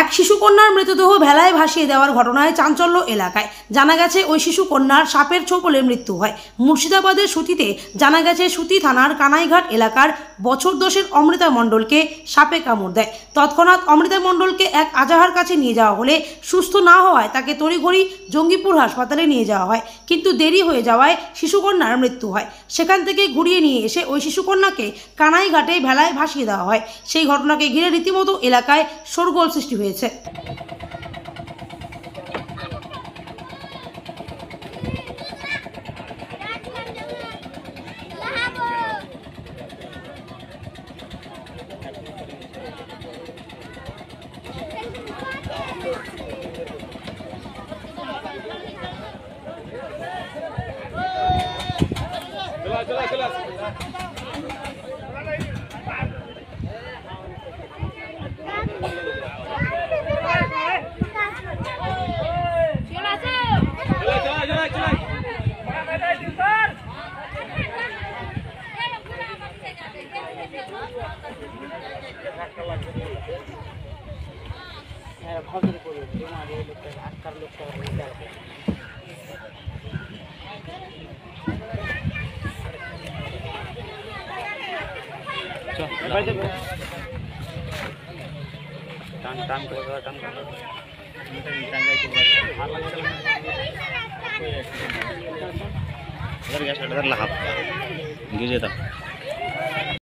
এক শিশুকন্যার মৃতদেহ ভেলায় ভাসিয়ে দেওয়ার ঘটনায় চাঞ্চল্য এলাকায়। জানা গেছে ওই শিশুকন্যার সাপের ছোবলে মৃত্যু হয়। মুর্শিদাবাদের সুতিতে জানা গেছে সুতি থানার কানাইঘাট এলাকার বছর 10-এর অমৃতা মণ্ডলকে সাপে কামড় দেয়। তৎক্ষণাৎ অমৃতা মণ্ডলকে এক আজাহার কাছে নিয়ে যাওয়া হলে সুস্থ না হওয়ায় তাকে তড়িঘড়ি জঙ্গিপুর হাসপাতালে নিয়ে যাওয়া হয়, কিন্তু দেরি হয়ে যাওয়ায় শিশুকন্যার মৃত্যু হয়। সেখান থেকে ঘুরিয়ে নিয়ে এসে ওই শিশুকন্যাকে কানাইঘাটে ভেলায় ভাসিয়ে দেওয়া হয়। সেই ঘটনাকে ঘিরে রীতিমতো এলাকায় শোরগোল সৃষ্টি হয়েছে। টান করে টান করে গ্যাস কাটা হাত গিয়ে যেতাম।